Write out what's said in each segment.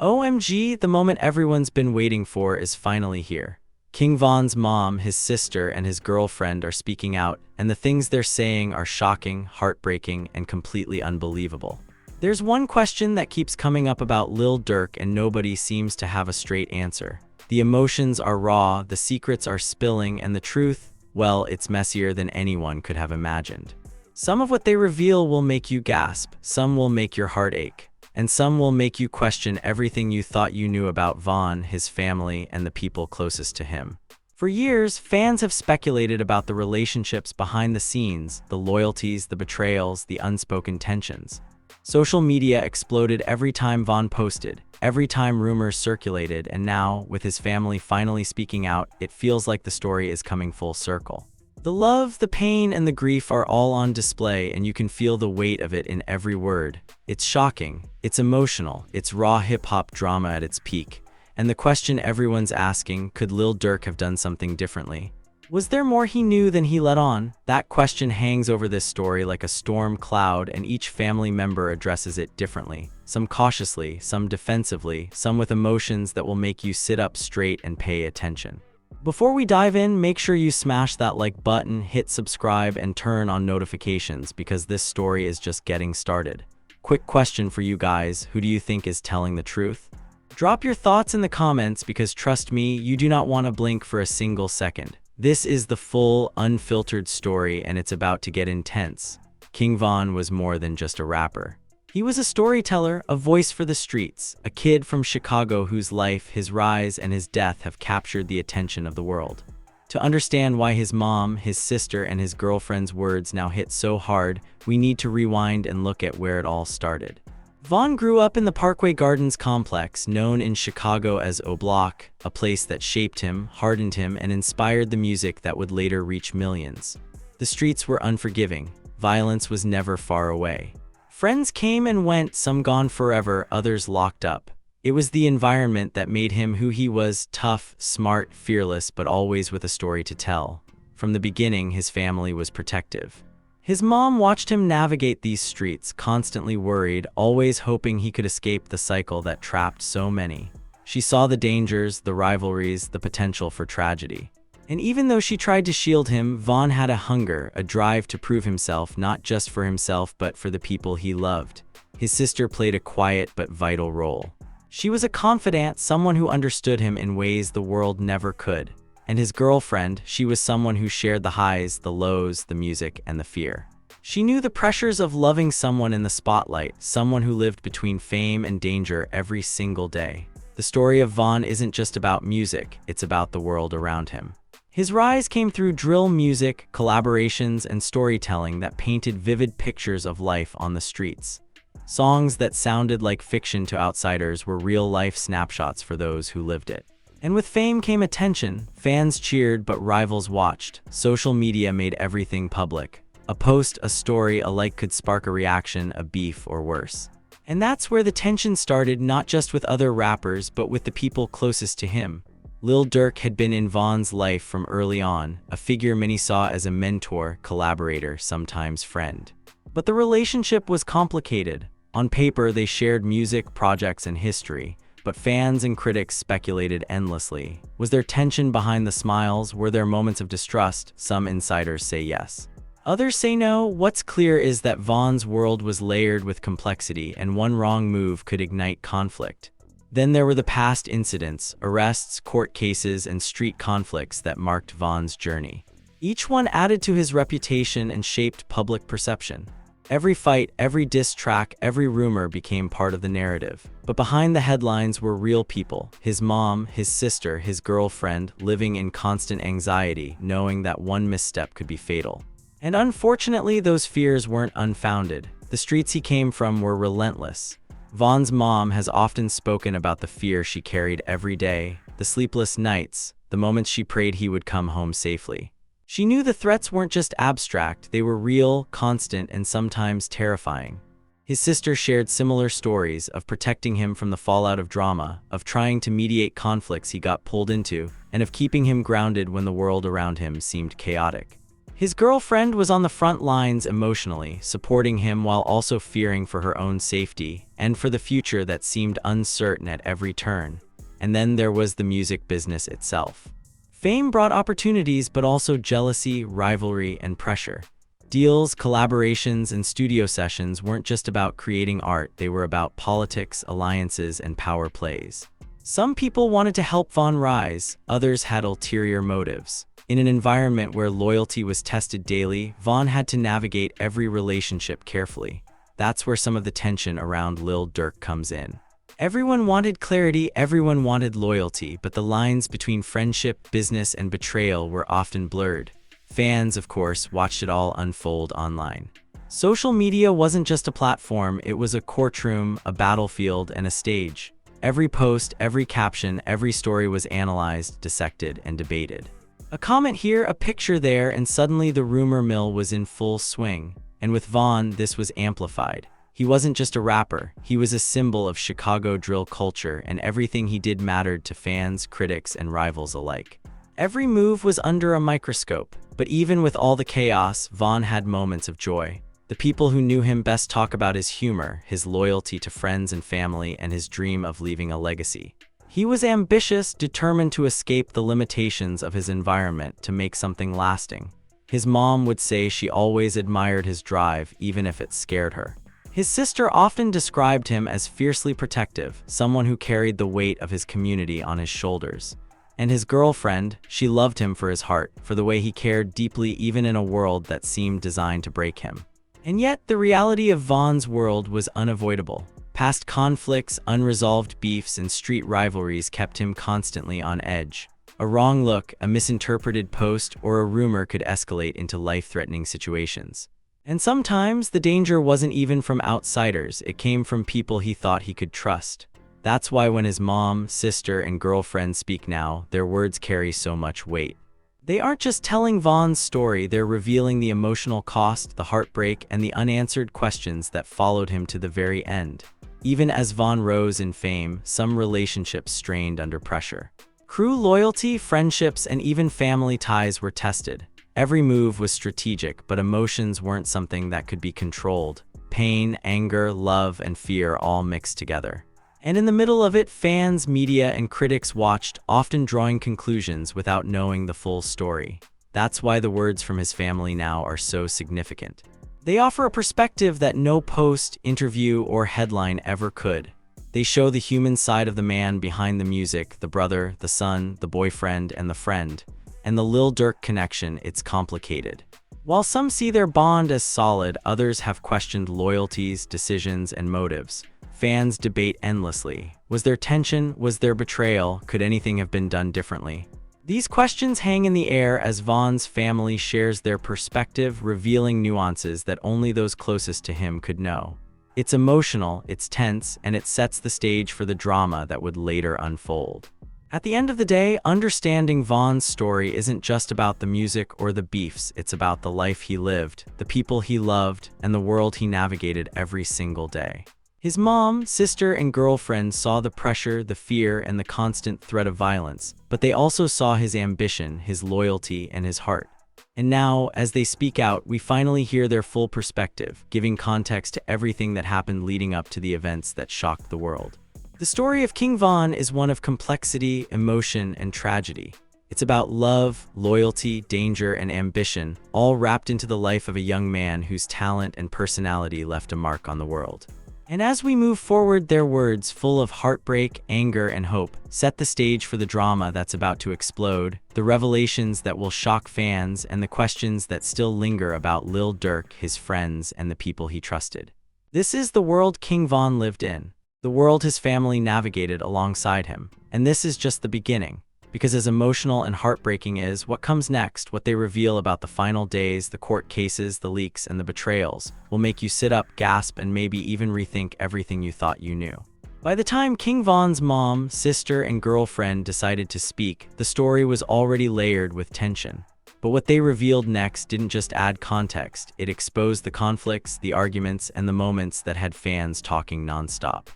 OMG, the moment everyone's been waiting for is finally here. King Von's mom, his sister, and his girlfriend are speaking out, and the things they're saying are shocking, heartbreaking, and completely unbelievable. There's one question that keeps coming up about Lil Durk, and nobody seems to have a straight answer. The emotions are raw, the secrets are spilling, and the truth, well, it's messier than anyone could have imagined. Some of what they reveal will make you gasp, some will make your heart ache, and some will make you question everything you thought you knew about Von, his family, and the people closest to him. For years, fans have speculated about the relationships behind the scenes, the loyalties, the betrayals, the unspoken tensions. Social media exploded every time Von posted, every time rumors circulated, and now, with his family finally speaking out, it feels like the story is coming full circle. The love, the pain, and the grief are all on display, and you can feel the weight of it in every word. It's shocking, it's emotional, it's raw hip-hop drama at its peak. And the question everyone's asking, could Lil Durk have done something differently? Was there more he knew than he let on? That question hangs over this story like a storm cloud, and each family member addresses it differently. Some cautiously, some defensively, some with emotions that will make you sit up straight and pay attention. Before we dive in, make sure you smash that like button, hit subscribe, and turn on notifications because this story is just getting started. Quick question for you guys, who do you think is telling the truth? Drop your thoughts in the comments because trust me, you do not want to blink for a single second. This is the full, unfiltered story, and it's about to get intense. King Von was more than just a rapper. He was a storyteller, a voice for the streets, a kid from Chicago whose life, his rise, and his death have captured the attention of the world. To understand why his mom, his sister, and his girlfriend's words now hit so hard, we need to rewind and look at where it all started. Von grew up in the Parkway Gardens complex, known in Chicago as O Block, a place that shaped him, hardened him, and inspired the music that would later reach millions. The streets were unforgiving. Violence was never far away. Friends came and went, some gone forever, others locked up. It was the environment that made him who he was: tough, smart, fearless, but always with a story to tell. From the beginning, his family was protective. His mom watched him navigate these streets, constantly worried, always hoping he could escape the cycle that trapped so many. She saw the dangers, the rivalries, the potential for tragedy. And even though she tried to shield him, Von had a hunger, a drive to prove himself, not just for himself but for the people he loved. His sister played a quiet but vital role. She was a confidant, someone who understood him in ways the world never could. And his girlfriend, she was someone who shared the highs, the lows, the music, and the fear. She knew the pressures of loving someone in the spotlight, someone who lived between fame and danger every single day. The story of Von isn't just about music, it's about the world around him. His rise came through drill music, collaborations, and storytelling that painted vivid pictures of life on the streets. Songs that sounded like fiction to outsiders were real-life snapshots for those who lived it. And with fame came attention. Fans cheered, but rivals watched. Social media made everything public. A post, a story, alike could spark a reaction, a beef, or worse. And that's where the tension started, not just with other rappers, but with the people closest to him. Lil Durk had been in Von's life from early on, a figure many saw as a mentor, collaborator, sometimes friend. But the relationship was complicated. On paper, they shared music, projects, and history, but fans and critics speculated endlessly. Was there tension behind the smiles? Were there moments of distrust? Some insiders say yes. Others say no. What's clear is that Von's world was layered with complexity, and one wrong move could ignite conflict. Then there were the past incidents, arrests, court cases, and street conflicts that marked Von's journey. Each one added to his reputation and shaped public perception. Every fight, every diss track, every rumor became part of the narrative. But behind the headlines were real people: his mom, his sister, his girlfriend, living in constant anxiety, knowing that one misstep could be fatal. And unfortunately, those fears weren't unfounded. The streets he came from were relentless. Von's mom has often spoken about the fear she carried every day, the sleepless nights, the moments she prayed he would come home safely. She knew the threats weren't just abstract, they were real, constant, and sometimes terrifying. His sister shared similar stories of protecting him from the fallout of drama, of trying to mediate conflicts he got pulled into, and of keeping him grounded when the world around him seemed chaotic. His girlfriend was on the front lines emotionally, supporting him while also fearing for her own safety and for the future that seemed uncertain at every turn. And then there was the music business itself. Fame brought opportunities, but also jealousy, rivalry, and pressure. Deals, collaborations, and studio sessions weren't just about creating art, they were about politics, alliances, and power plays. Some people wanted to help Vaughn rise, others had ulterior motives. In an environment where loyalty was tested daily, Vaughn had to navigate every relationship carefully. That's where some of the tension around Lil Durk comes in. Everyone wanted clarity, everyone wanted loyalty, but the lines between friendship, business, and betrayal were often blurred. Fans, of course, watched it all unfold online. Social media wasn't just a platform, it was a courtroom, a battlefield, and a stage. Every post, every caption, every story was analyzed, dissected, and debated. A comment here, a picture there, and suddenly the rumor mill was in full swing. And with Vaughn, this was amplified. He wasn't just a rapper, he was a symbol of Chicago drill culture, and everything he did mattered to fans, critics, and rivals alike. Every move was under a microscope, but even with all the chaos, Vaughn had moments of joy. The people who knew him best talk about his humor, his loyalty to friends and family, and his dream of leaving a legacy. He was ambitious, determined to escape the limitations of his environment to make something lasting. His mom would say she always admired his drive, even if it scared her. His sister often described him as fiercely protective, someone who carried the weight of his community on his shoulders. And his girlfriend, she loved him for his heart, for the way he cared deeply even in a world that seemed designed to break him. And yet, the reality of Vaughn's world was unavoidable. Past conflicts, unresolved beefs, and street rivalries kept him constantly on edge. A wrong look, a misinterpreted post, or a rumor could escalate into life-threatening situations. And sometimes, the danger wasn't even from outsiders, it came from people he thought he could trust. That's why when his mom, sister, and girlfriend speak now, their words carry so much weight. They aren't just telling Vaughn's story, they're revealing the emotional cost, the heartbreak, and the unanswered questions that followed him to the very end. Even as Vaughn rose in fame, some relationships strained under pressure. Crew loyalty, friendships, and even family ties were tested. Every move was strategic, but emotions weren't something that could be controlled. Pain, anger, love, and fear all mixed together. And in the middle of it, fans, media, and critics watched, often drawing conclusions without knowing the full story. That's why the words from his family now are so significant. They offer a perspective that no post, interview, or headline ever could. They show the human side of the man behind the music, the brother, the son, the boyfriend, and the friend. And the Lil Durk connection, it's complicated. While some see their bond as solid, others have questioned loyalties, decisions, and motives. Fans debate endlessly. Was there tension? Was there betrayal? Could anything have been done differently? These questions hang in the air as Vaughn's family shares their perspective, revealing nuances that only those closest to him could know. It's emotional, it's tense, and it sets the stage for the drama that would later unfold. At the end of the day, understanding Vaughn's story isn't just about the music or the beefs, it's about the life he lived, the people he loved, and the world he navigated every single day. His mom, sister, and girlfriend saw the pressure, the fear, and the constant threat of violence, but they also saw his ambition, his loyalty, and his heart. And now, as they speak out, we finally hear their full perspective, giving context to everything that happened leading up to the events that shocked the world. The story of King Von is one of complexity, emotion, and tragedy. It's about love, loyalty, danger, and ambition, all wrapped into the life of a young man whose talent and personality left a mark on the world. And as we move forward, their words, full of heartbreak, anger, and hope, set the stage for the drama that's about to explode, the revelations that will shock fans, and the questions that still linger about Lil Durk, his friends, and the people he trusted. This is the world King Von lived in, the world his family navigated alongside him. And this is just the beginning. Because as emotional and heartbreaking is what comes next, what they reveal about the final days, the court cases, the leaks, and the betrayals, will make you sit up, gasp, and maybe even rethink everything you thought you knew. By the time King Von's mom, sister, and girlfriend decided to speak, the story was already layered with tension. But what they revealed next didn't just add context, it exposed the conflicts, the arguments, and the moments that had fans talking nonstop.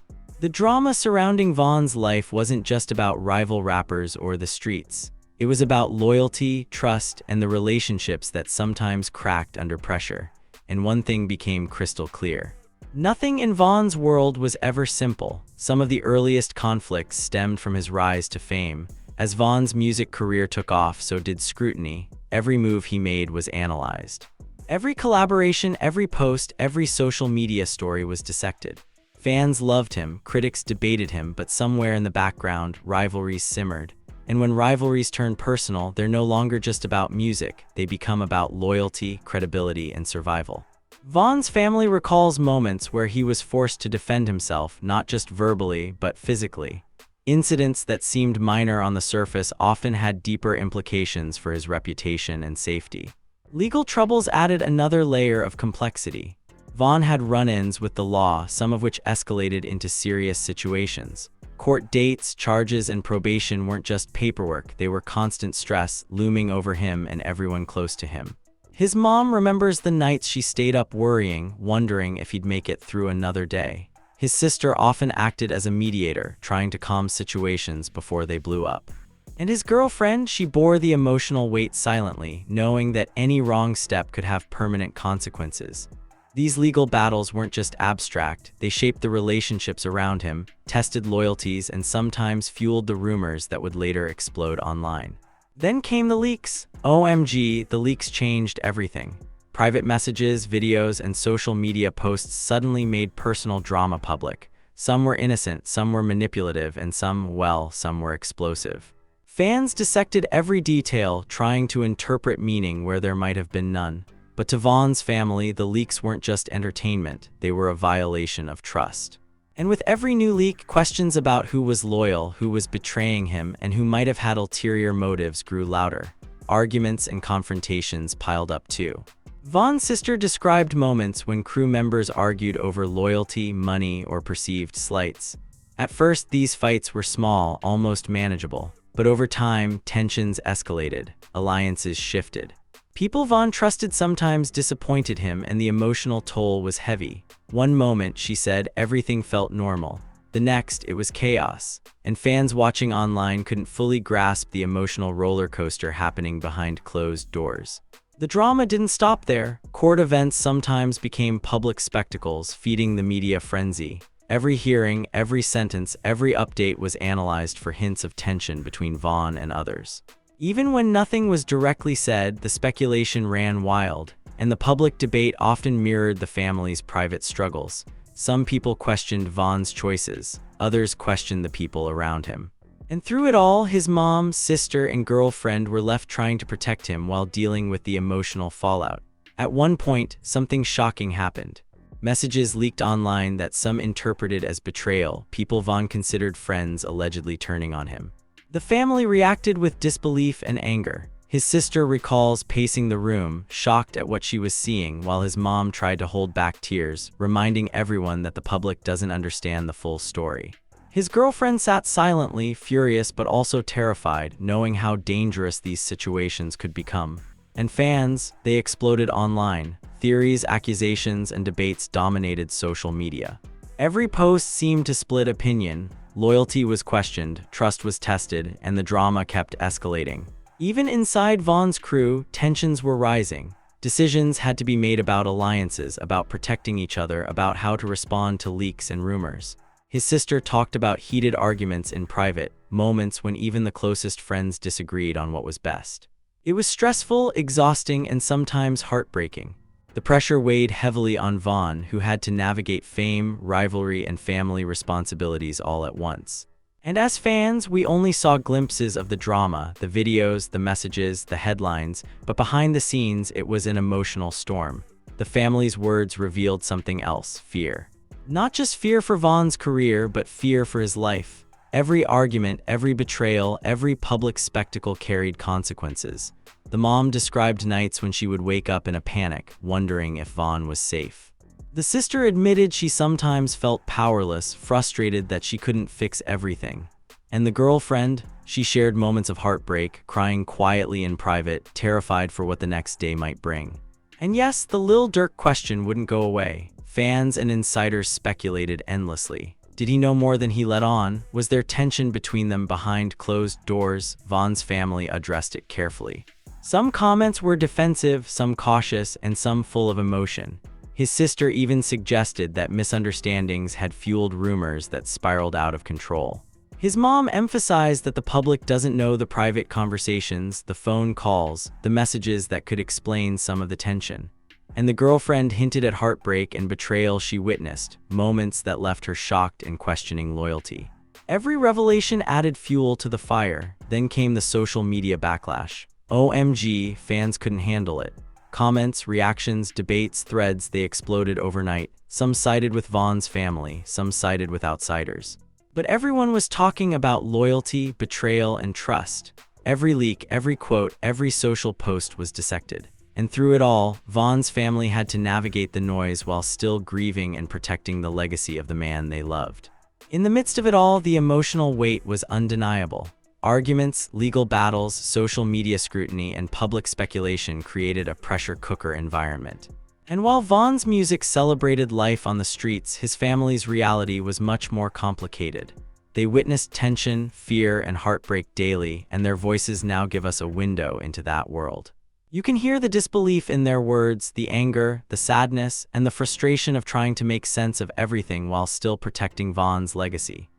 The drama surrounding Von's life wasn't just about rival rappers or the streets. It was about loyalty, trust, and the relationships that sometimes cracked under pressure. And one thing became crystal clear. Nothing in Vaughn's world was ever simple. Some of the earliest conflicts stemmed from his rise to fame. As Vaughn's music career took off, so did scrutiny. Every move he made was analyzed. Every collaboration, every post, every social media story was dissected. Fans loved him, critics debated him, but somewhere in the background, rivalries simmered. And when rivalries turn personal, they're no longer just about music. They become about loyalty, credibility, and survival. Vaughn's family recalls moments where he was forced to defend himself, not just verbally, but physically. Incidents that seemed minor on the surface often had deeper implications for his reputation and safety. Legal troubles added another layer of complexity. Vaughn had run-ins with the law, some of which escalated into serious situations. Court dates, charges, and probation weren't just paperwork, they were constant stress looming over him and everyone close to him. His mom remembers the nights she stayed up worrying, wondering if he'd make it through another day. His sister often acted as a mediator, trying to calm situations before they blew up. And his girlfriend, she bore the emotional weight silently, knowing that any wrong step could have permanent consequences. These legal battles weren't just abstract, they shaped the relationships around him, tested loyalties, and sometimes fueled the rumors that would later explode online. Then came the leaks. OMG, the leaks changed everything. Private messages, videos, and social media posts suddenly made personal drama public. Some were innocent, some were manipulative, and some were explosive. Fans dissected every detail, trying to interpret meaning where there might have been none. But to Vaughn's family, the leaks weren't just entertainment, they were a violation of trust. And with every new leak, questions about who was loyal, who was betraying him, and who might have had ulterior motives grew louder. Arguments and confrontations piled up too. Vaughn's sister described moments when crew members argued over loyalty, money, or perceived slights. At first, these fights were small, almost manageable. But over time, tensions escalated, alliances shifted. People Vaughn trusted sometimes disappointed him, and the emotional toll was heavy. One moment, she said, everything felt normal. The next, it was chaos. And fans watching online couldn't fully grasp the emotional roller coaster happening behind closed doors. The drama didn't stop there. Court events sometimes became public spectacles, feeding the media frenzy. Every hearing, every sentence, every update was analyzed for hints of tension between Vaughn and others. Even when nothing was directly said, the speculation ran wild, and the public debate often mirrored the family's private struggles. Some people questioned Vaughn's choices, others questioned the people around him. And through it all, his mom, sister, and girlfriend were left trying to protect him while dealing with the emotional fallout. At one point, something shocking happened. Messages leaked online that some interpreted as betrayal, people Vaughn considered friends allegedly turning on him. The family reacted with disbelief and anger. His sister recalls pacing the room, shocked at what she was seeing, while his mom tried to hold back tears, reminding everyone that the public doesn't understand the full story. His girlfriend sat silently, furious but also terrified, knowing how dangerous these situations could become. And fans, they exploded online. Theories, accusations, and debates dominated social media. Every post seemed to split opinion. Loyalty was questioned, trust was tested, and the drama kept escalating. Even inside Vaughn's crew, tensions were rising. Decisions had to be made about alliances, about protecting each other, about how to respond to leaks and rumors. His sister talked about heated arguments in private, moments when even the closest friends disagreed on what was best. It was stressful, exhausting, and sometimes heartbreaking. The pressure weighed heavily on Vaughn, who had to navigate fame, rivalry, and family responsibilities all at once. And as fans, we only saw glimpses of the drama, the videos, the messages, the headlines, but behind the scenes, it was an emotional storm. The family's words revealed something else: fear. Not just fear for Vaughn's career, but fear for his life. Every argument, every betrayal, every public spectacle carried consequences. The mom described nights when she would wake up in a panic, wondering if Vaughn was safe. The sister admitted she sometimes felt powerless, frustrated that she couldn't fix everything. And the girlfriend, she shared moments of heartbreak, crying quietly in private, terrified for what the next day might bring. And yes, the Lil Durk question wouldn't go away. Fans and insiders speculated endlessly. Did he know more than he let on? Was there tension between them behind closed doors? Vaughn's family addressed it carefully. Some comments were defensive, some cautious, and some full of emotion. His sister even suggested that misunderstandings had fueled rumors that spiraled out of control. His mom emphasized that the public doesn't know the private conversations, the phone calls, the messages that could explain some of the tension. And the girlfriend hinted at heartbreak and betrayal she witnessed, moments that left her shocked and questioning loyalty. Every revelation added fuel to the fire. Then came the social media backlash. OMG, fans couldn't handle it. Comments, reactions, debates, threads, they exploded overnight. Some sided with Vaughn's family, some sided with outsiders. But everyone was talking about loyalty, betrayal, and trust. Every leak, every quote, every social post was dissected. And through it all, Vaughn's family had to navigate the noise while still grieving and protecting the legacy of the man they loved. In the midst of it all, the emotional weight was undeniable. Arguments, legal battles, social media scrutiny, and public speculation created a pressure cooker environment. And while Vaughn's music celebrated life on the streets, his family's reality was much more complicated. They witnessed tension, fear, and heartbreak daily, and their voices now give us a window into that world. You can hear the disbelief in their words, the anger, the sadness, and the frustration of trying to make sense of everything while still protecting Vaughn's legacy.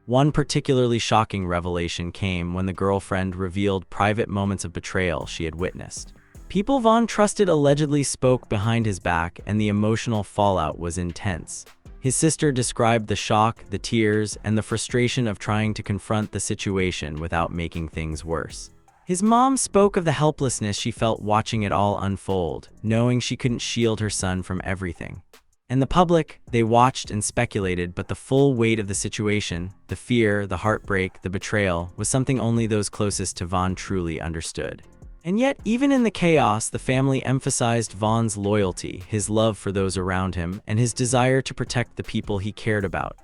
One particularly shocking revelation came when the girlfriend revealed private moments of betrayal she had witnessed. People Vaughn trusted allegedly spoke behind his back, and the emotional fallout was intense. His sister described the shock, the tears, and the frustration of trying to confront the situation without making things worse. His mom spoke of the helplessness she felt watching it all unfold, knowing she couldn't shield her son from everything. And the public, they watched and speculated, but the full weight of the situation, the fear, the heartbreak, the betrayal, was something only those closest to Vaughn truly understood. And yet, even in the chaos, the family emphasized Vaughn's loyalty, his love for those around him, and his desire to protect the people he cared about.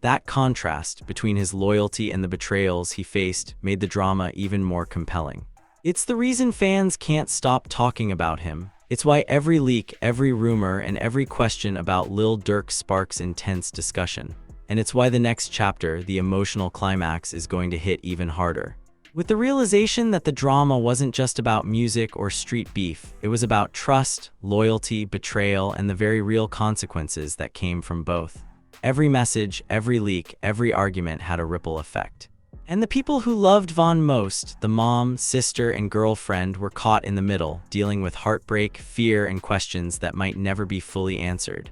That contrast between his loyalty and the betrayals he faced made the drama even more compelling. It's the reason fans can't stop talking about him. It's why every leak, every rumor, and every question about Lil Durk sparks intense discussion. And it's why the next chapter, the emotional climax, is going to hit even harder. With the realization that the drama wasn't just about music or street beef, it was about trust, loyalty, betrayal, and the very real consequences that came from both. Every message, every leak, every argument had a ripple effect. And the people who loved Vaughn most, the mom, sister, and girlfriend, were caught in the middle, dealing with heartbreak, fear, and questions that might never be fully answered.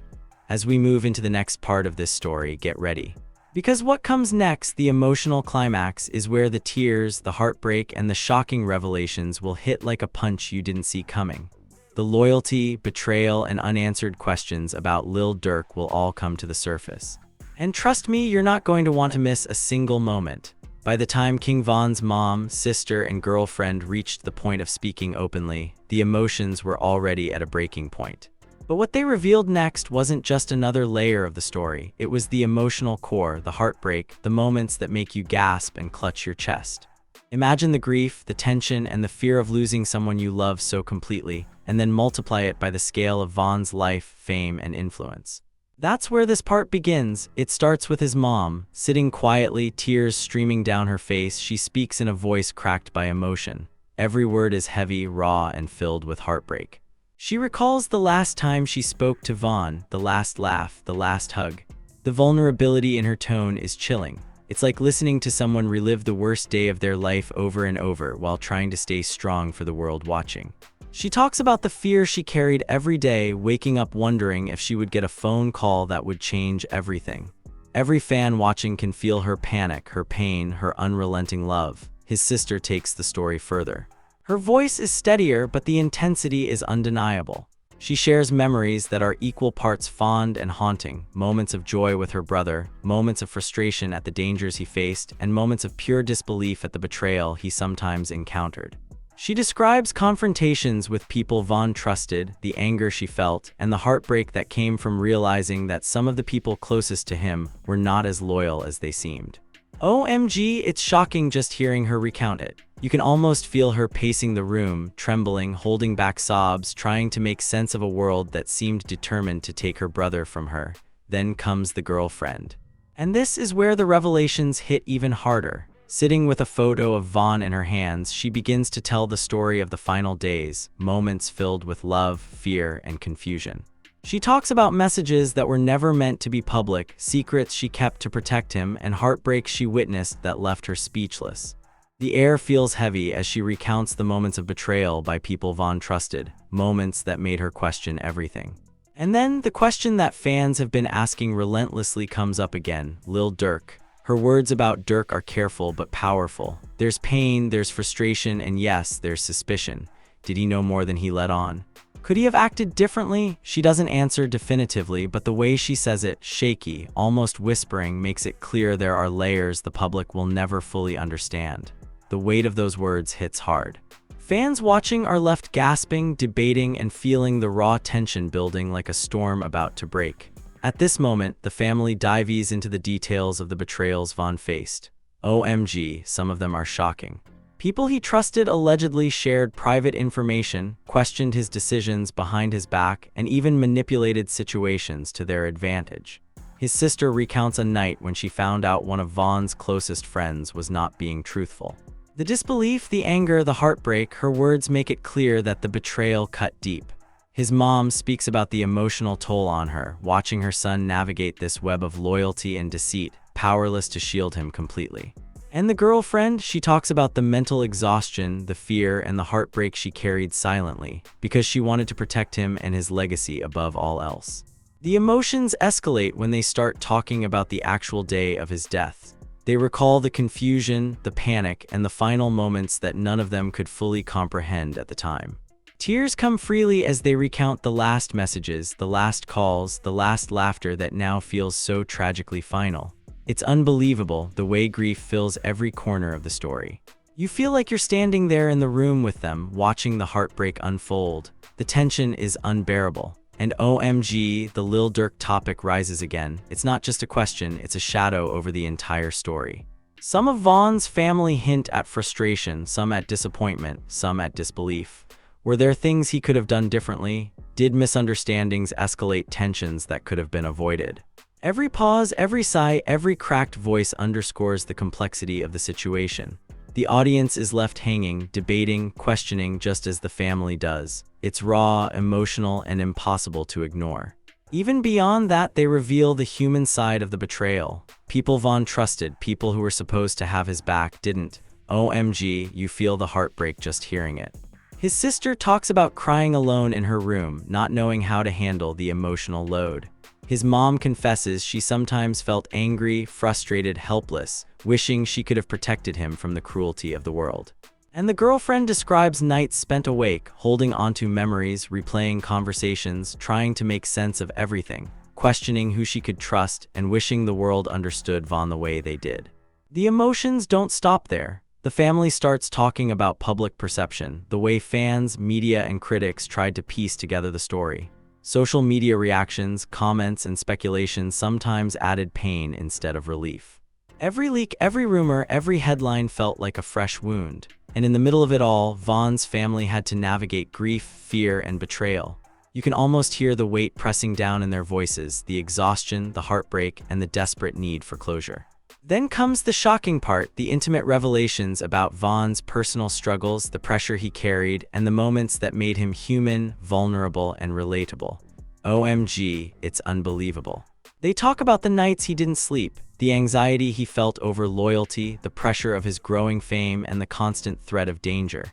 As we move into the next part of this story, get ready. Because what comes next, the emotional climax, is where the tears, the heartbreak, and the shocking revelations will hit like a punch you didn't see coming. The loyalty, betrayal, and unanswered questions about Lil Durk will all come to the surface. And trust me, you're not going to want to miss a single moment. By the time King Von's mom, sister, and girlfriend reached the point of speaking openly, the emotions were already at a breaking point. But what they revealed next wasn't just another layer of the story. It was the emotional core, the heartbreak, the moments that make you gasp and clutch your chest. Imagine the grief, the tension, and the fear of losing someone you love so completely, and then multiply it by the scale of Vaughn's life, fame, and influence. That's where this part begins. It starts with his mom, sitting quietly, tears streaming down her face. She speaks in a voice cracked by emotion. Every word is heavy, raw, and filled with heartbreak. She recalls the last time she spoke to Vaughn, the last laugh, the last hug. The vulnerability in her tone is chilling. It's like listening to someone relive the worst day of their life over and over while trying to stay strong for the world watching. She talks about the fear she carried every day, waking up wondering if she would get a phone call that would change everything. Every fan watching can feel her panic, her pain, her unrelenting love. His sister takes the story further. Her voice is steadier, but the intensity is undeniable. She shares memories that are equal parts fond and haunting, moments of joy with her brother, moments of frustration at the dangers he faced, and moments of pure disbelief at the betrayal he sometimes encountered. She describes confrontations with people Vaughn trusted, the anger she felt, and the heartbreak that came from realizing that some of the people closest to him were not as loyal as they seemed. OMG, it's shocking just hearing her recount it. You can almost feel her pacing the room, trembling, holding back sobs, trying to make sense of a world that seemed determined to take her brother from her. Then comes the girlfriend. And this is where the revelations hit even harder. Sitting with a photo of Vaughn in her hands, she begins to tell the story of the final days, moments filled with love, fear, and confusion. She talks about messages that were never meant to be public, secrets she kept to protect him, and heartbreaks she witnessed that left her speechless. The air feels heavy as she recounts the moments of betrayal by people Vaughn trusted, moments that made her question everything. And then the question that fans have been asking relentlessly comes up again: Lil Durk. Her words about Durk are careful but powerful. There's pain, there's frustration, and yes, there's suspicion. Did he know more than he let on? Could he have acted differently? She doesn't answer definitively, but the way she says it, shaky, almost whispering, makes it clear there are layers the public will never fully understand. The weight of those words hits hard. Fans watching are left gasping, debating, and feeling the raw tension building like a storm about to break. At this moment, the family dives into the details of the betrayals Vaughn faced. OMG, some of them are shocking. People he trusted allegedly shared private information, questioned his decisions behind his back, and even manipulated situations to their advantage. His sister recounts a night when she found out one of Vaughn's closest friends was not being truthful. The disbelief, the anger, the heartbreak, her words make it clear that the betrayal cut deep. His mom speaks about the emotional toll on her, watching her son navigate this web of loyalty and deceit, powerless to shield him completely. And the girlfriend, she talks about the mental exhaustion, the fear, and the heartbreak she carried silently, because she wanted to protect him and his legacy above all else. The emotions escalate when they start talking about the actual day of his death. They recall the confusion, the panic, and the final moments that none of them could fully comprehend at the time. Tears come freely as they recount the last messages, the last calls, the last laughter that now feels so tragically final. It's unbelievable the way grief fills every corner of the story. You feel like you're standing there in the room with them, watching the heartbreak unfold. The tension is unbearable. And OMG, the Lil Durk topic rises again. It's not just a question, it's a shadow over the entire story. Some of Vaughn's family hint at frustration, some at disappointment, some at disbelief. Were there things he could have done differently? Did misunderstandings escalate tensions that could have been avoided? Every pause, every sigh, every cracked voice underscores the complexity of the situation. The audience is left hanging, debating, questioning, just as the family does. It's raw, emotional, and impossible to ignore. Even beyond that, they reveal the human side of the betrayal. People Vaughn trusted, people who were supposed to have his back, didn't. OMG, you feel the heartbreak just hearing it. His sister talks about crying alone in her room, not knowing how to handle the emotional load. His mom confesses she sometimes felt angry, frustrated, helpless, wishing she could have protected him from the cruelty of the world. And the girlfriend describes nights spent awake, holding onto memories, replaying conversations, trying to make sense of everything, questioning who she could trust, and wishing the world understood Vaughn the way they did. The emotions don't stop there. The family starts talking about public perception, the way fans, media, and critics tried to piece together the story. Social media reactions, comments, and speculation sometimes added pain instead of relief. Every leak, every rumor, every headline felt like a fresh wound. And in the middle of it all, Vaughn's family had to navigate grief, fear, and betrayal. You can almost hear the weight pressing down in their voices, the exhaustion, the heartbreak, and the desperate need for closure. Then comes the shocking part, the intimate revelations about Vaughn's personal struggles, the pressure he carried, and the moments that made him human, vulnerable, and relatable. OMG, it's unbelievable. They talk about the nights he didn't sleep, the anxiety he felt over loyalty, the pressure of his growing fame, and the constant threat of danger.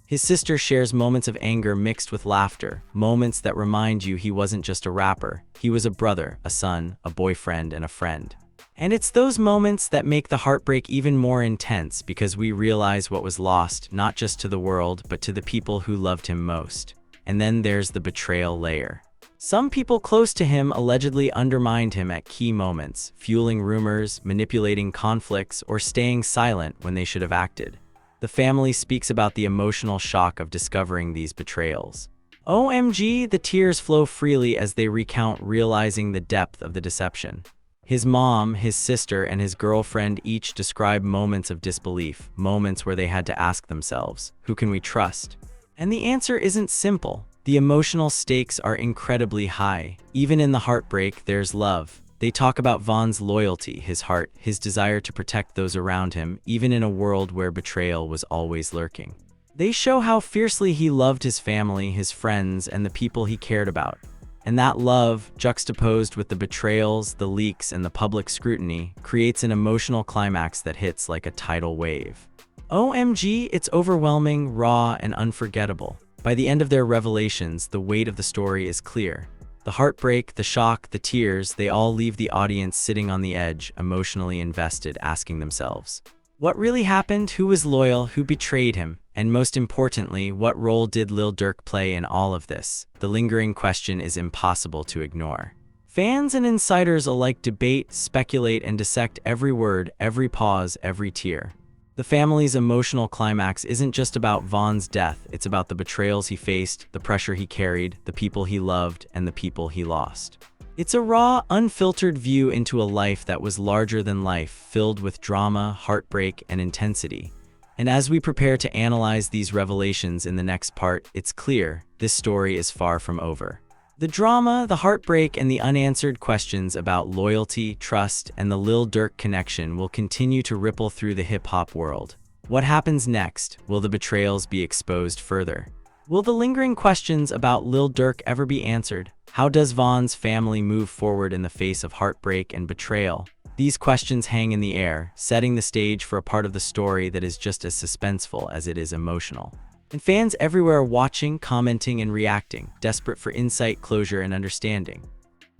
His sister shares moments of anger mixed with laughter, moments that remind you he wasn't just a rapper, he was a brother, a son, a boyfriend, and a friend. And it's those moments that make the heartbreak even more intense because we realize what was lost, not just to the world, but to the people who loved him most. And then there's the betrayal layer. Some people close to him allegedly undermined him at key moments, fueling rumors, manipulating conflicts, or staying silent when they should have acted. The family speaks about the emotional shock of discovering these betrayals. OMG, the tears flow freely as they recount realizing the depth of the deception. His mom, his sister, and his girlfriend each describe moments of disbelief, moments where they had to ask themselves, who can we trust? And the answer isn't simple. The emotional stakes are incredibly high. Even in the heartbreak, there's love. They talk about Von's loyalty, his heart, his desire to protect those around him, even in a world where betrayal was always lurking. They show how fiercely he loved his family, his friends, and the people he cared about. And that love, juxtaposed with the betrayals, the leaks, and the public scrutiny, creates an emotional climax that hits like a tidal wave. OMG, it's overwhelming, raw, and unforgettable. By the end of their revelations, the weight of the story is clear. The heartbreak, the shock, the tears, they all leave the audience sitting on the edge, emotionally invested, asking themselves, what really happened? Who was loyal? Who betrayed him? And most importantly, what role did Lil Durk play in all of this? The lingering question is impossible to ignore. Fans and insiders alike debate, speculate, and dissect every word, every pause, every tear. The family's emotional climax isn't just about Von's death, it's about the betrayals he faced, the pressure he carried, the people he loved, and the people he lost. It's a raw, unfiltered view into a life that was larger than life, filled with drama, heartbreak, and intensity. And as we prepare to analyze these revelations in the next part, it's clear, this story is far from over. The drama, the heartbreak, and the unanswered questions about loyalty, trust, and the Lil Durk connection will continue to ripple through the hip-hop world. What happens next? Will the betrayals be exposed further? Will the lingering questions about Lil Durk ever be answered? How does Von's family move forward in the face of heartbreak and betrayal? These questions hang in the air, setting the stage for a part of the story that is just as suspenseful as it is emotional. And fans everywhere are watching, commenting, and reacting, desperate for insight, closure, and understanding.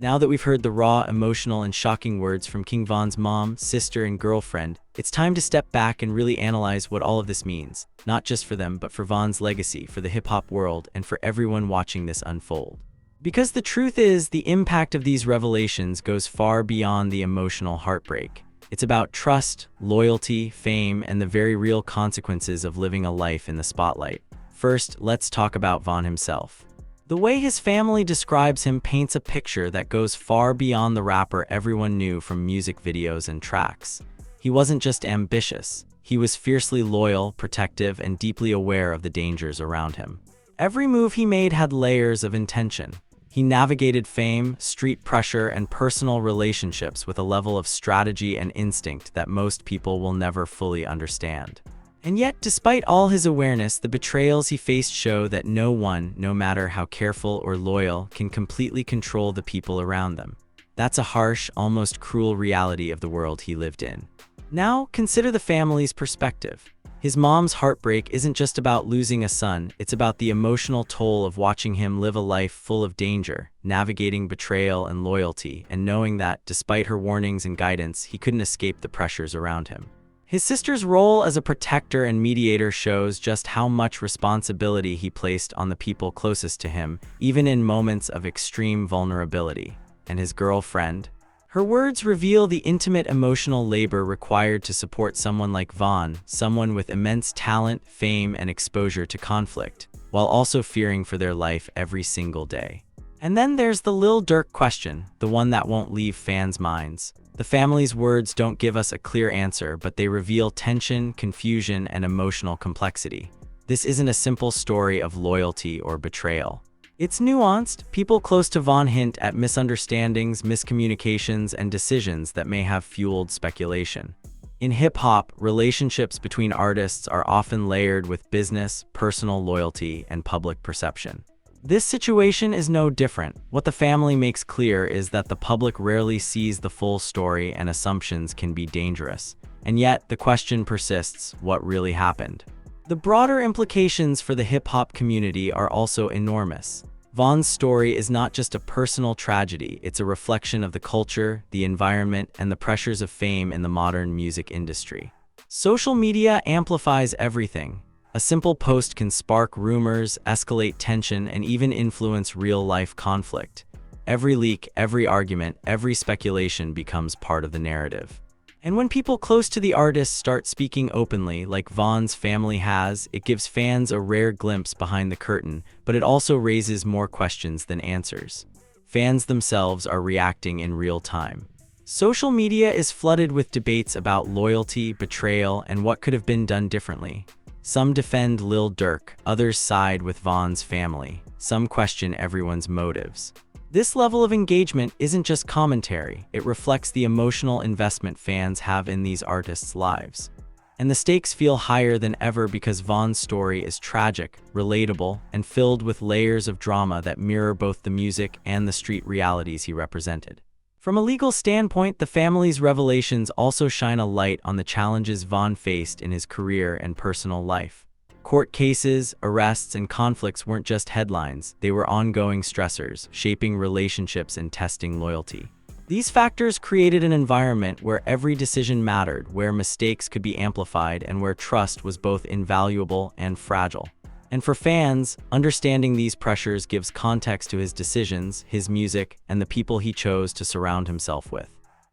Now that we've heard the raw, emotional, and shocking words from King Von's mom, sister, and girlfriend, it's time to step back and really analyze what all of this means, not just for them, but for Von's legacy, for the hip-hop world, and for everyone watching this unfold. Because the truth is, the impact of these revelations goes far beyond the emotional heartbreak. It's about trust, loyalty, fame, and the very real consequences of living a life in the spotlight. First, let's talk about Von himself. The way his family describes him paints a picture that goes far beyond the rapper everyone knew from music videos and tracks. He wasn't just ambitious. He was fiercely loyal, protective, and deeply aware of the dangers around him. Every move he made had layers of intention. He navigated fame, street pressure, and personal relationships with a level of strategy and instinct that most people will never fully understand. And yet, despite all his awareness, the betrayals he faced show that no one, no matter how careful or loyal, can completely control the people around them. That's a harsh, almost cruel reality of the world he lived in. Now, consider the family's perspective. His mom's heartbreak isn't just about losing a son, it's about the emotional toll of watching him live a life full of danger, navigating betrayal and loyalty, and knowing that, despite her warnings and guidance, he couldn't escape the pressures around him. His sister's role as a protector and mediator shows just how much responsibility he placed on the people closest to him, even in moments of extreme vulnerability. And his girlfriend? Her words reveal the intimate emotional labor required to support someone like Von, someone with immense talent, fame, and exposure to conflict, while also fearing for their life every single day. And then there's the Lil Durk question, the one that won't leave fans' minds. The family's words don't give us a clear answer, but they reveal tension, confusion, and emotional complexity. This isn't a simple story of loyalty or betrayal. It's nuanced. People close to Von hint at misunderstandings, miscommunications, and decisions that may have fueled speculation. In hip-hop, relationships between artists are often layered with business, personal loyalty, and public perception. This situation is no different. What the family makes clear is that the public rarely sees the full story and assumptions can be dangerous. And yet, the question persists, what really happened? The broader implications for the hip-hop community are also enormous. Von's story is not just a personal tragedy, it's a reflection of the culture, the environment, and the pressures of fame in the modern music industry. Social media amplifies everything. A simple post can spark rumors, escalate tension, and even influence real-life conflict. Every leak, every argument, every speculation becomes part of the narrative. And when people close to the artist start speaking openly, like Von's family has, it gives fans a rare glimpse behind the curtain, but it also raises more questions than answers. Fans themselves are reacting in real time. Social media is flooded with debates about loyalty, betrayal, and what could have been done differently. Some defend Lil Durk, others side with Von's family. Some question everyone's motives. This level of engagement isn't just commentary, it reflects the emotional investment fans have in these artists' lives. And the stakes feel higher than ever because Vaughn's story is tragic, relatable, and filled with layers of drama that mirror both the music and the street realities he represented. From a legal standpoint, the family's revelations also shine a light on the challenges Vaughn faced in his career and personal life. Court cases, arrests, and conflicts weren't just headlines, they were ongoing stressors, shaping relationships and testing loyalty. These factors created an environment where every decision mattered, where mistakes could be amplified, and where trust was both invaluable and fragile. And for fans, understanding these pressures gives context to his decisions, his music, and the people he chose to surround himself with.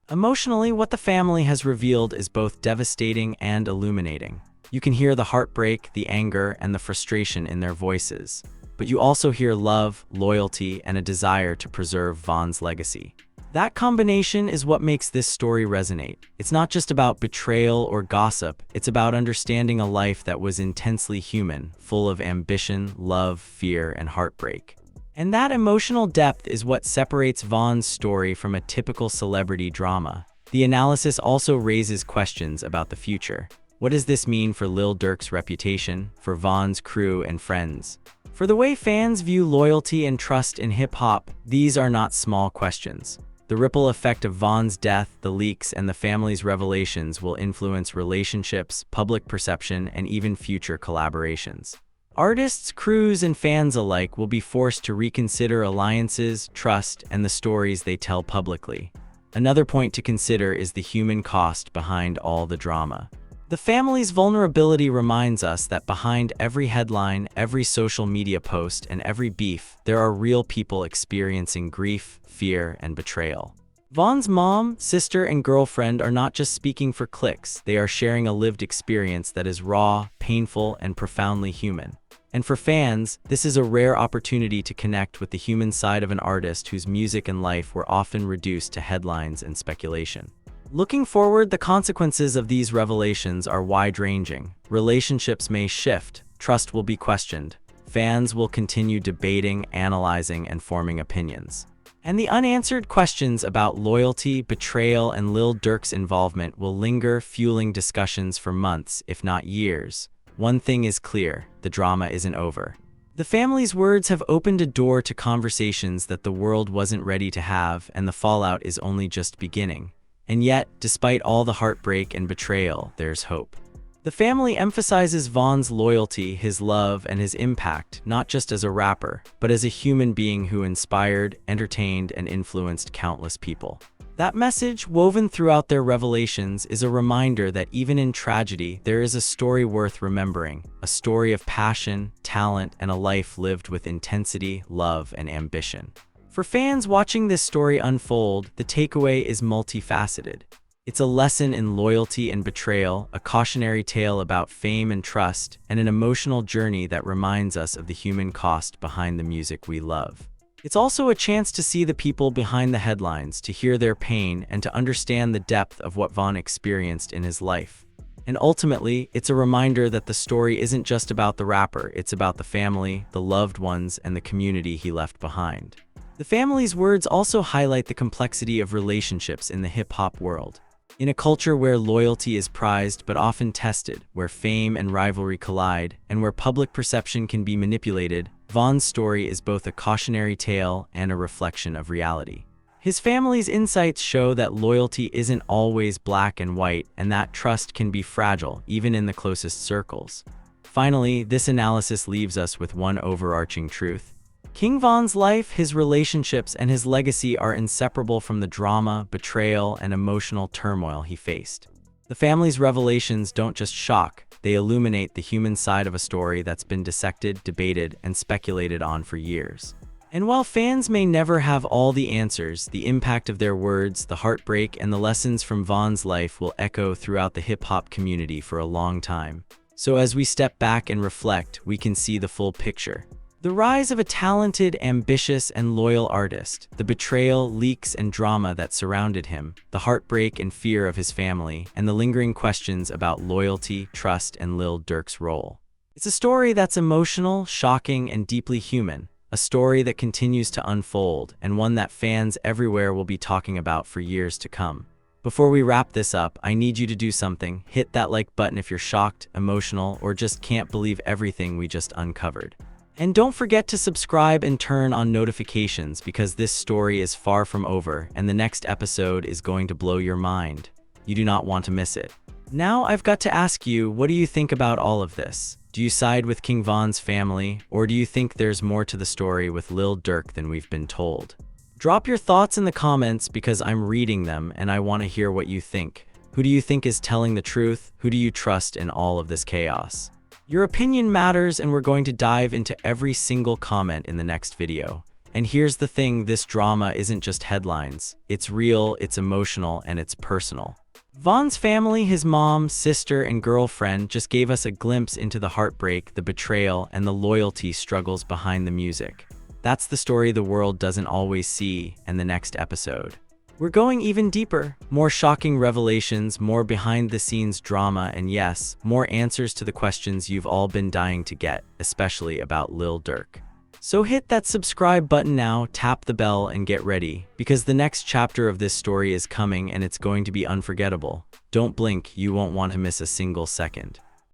Emotionally, what the family has revealed is both devastating and illuminating. You can hear the heartbreak, the anger, and the frustration in their voices. But you also hear love, loyalty, and a desire to preserve Vaughn's legacy. That combination is what makes this story resonate. It's not just about betrayal or gossip, it's about understanding a life that was intensely human, full of ambition, love, fear, and heartbreak. And that emotional depth is what separates Vaughn's story from a typical celebrity drama. The analysis also raises questions about the future. What does this mean for Lil Durk's reputation, for Vaughn's crew and friends? For the way fans view loyalty and trust in hip-hop, these are not small questions. The ripple effect of Vaughn's death, the leaks, and the family's revelations will influence relationships, public perception, and even future collaborations. Artists, crews, and fans alike will be forced to reconsider alliances, trust, and the stories they tell publicly. Another point to consider is the human cost behind all the drama. The family's vulnerability reminds us that behind every headline, every social media post, and every beef, there are real people experiencing grief, fear, and betrayal. Vaughn's mom, sister, and girlfriend are not just speaking for clicks, they are sharing a lived experience that is raw, painful, and profoundly human. And for fans, this is a rare opportunity to connect with the human side of an artist whose music and life were often reduced to headlines and speculation. Looking forward, the consequences of these revelations are wide-ranging. Relationships may shift, trust will be questioned, fans will continue debating, analyzing, and forming opinions. And the unanswered questions about loyalty, betrayal, and Lil Durk's involvement will linger, fueling discussions for months, if not years. One thing is clear, the drama isn't over. The family's words have opened a door to conversations that the world wasn't ready to have, and the fallout is only just beginning. And yet, despite all the heartbreak and betrayal, there's hope. The family emphasizes Vaughn's loyalty, his love, and his impact, not just as a rapper, but as a human being who inspired, entertained, and influenced countless people. That message, woven throughout their revelations, is a reminder that even in tragedy, there is a story worth remembering, a story of passion, talent, and a life lived with intensity, love, and ambition. For fans watching this story unfold, the takeaway is multifaceted. It's a lesson in loyalty and betrayal, a cautionary tale about fame and trust, and an emotional journey that reminds us of the human cost behind the music we love. It's also a chance to see the people behind the headlines, to hear their pain, and to understand the depth of what Vaughn experienced in his life. And ultimately, it's a reminder that the story isn't just about the rapper, it's about the family, the loved ones, and the community he left behind. The family's words also highlight the complexity of relationships in the hip-hop world. In a culture where loyalty is prized but often tested, where fame and rivalry collide, and where public perception can be manipulated, Vaughn's story is both a cautionary tale and a reflection of reality. His family's insights show that loyalty isn't always black and white, and that trust can be fragile, even in the closest circles. Finally, this analysis leaves us with one overarching truth. King Von's life, his relationships, and his legacy are inseparable from the drama, betrayal, and emotional turmoil he faced. The family's revelations don't just shock, they illuminate the human side of a story that's been dissected, debated, and speculated on for years. And while fans may never have all the answers, the impact of their words, the heartbreak, and the lessons from Von's life will echo throughout the hip-hop community for a long time. So as we step back and reflect, we can see the full picture. The rise of a talented, ambitious, and loyal artist, the betrayal, leaks, and drama that surrounded him, the heartbreak and fear of his family, and the lingering questions about loyalty, trust, and Lil Durk's role. It's a story that's emotional, shocking, and deeply human, a story that continues to unfold and one that fans everywhere will be talking about for years to come. Before we wrap this up, I need you to do something. Hit that like button if you're shocked, emotional, or just can't believe everything we just uncovered. And don't forget to subscribe and turn on notifications because this story is far from over and the next episode is going to blow your mind. You do not want to miss it. Now I've got to ask you, what do you think about all of this? Do you side with King Von's family, or do you think there's more to the story with Lil Durk than we've been told? Drop your thoughts in the comments because I'm reading them and I want to hear what you think. Who do you think is telling the truth? Who do you trust in all of this chaos? Your opinion matters, and we're going to dive into every single comment in the next video. And here's the thing, this drama isn't just headlines. It's real, it's emotional, and it's personal. Von's family, his mom, sister, and girlfriend just gave us a glimpse into the heartbreak, the betrayal, and the loyalty struggles behind the music. That's the story the world doesn't always see, and the next episode. We're going even deeper. More shocking revelations, more behind-the-scenes drama, and yes, more answers to the questions you've all been dying to get, especially about Lil Durk. So hit that subscribe button now, tap the bell, and get ready, because the next chapter of this story is coming and it's going to be unforgettable. Don't blink, you won't want to miss a single second.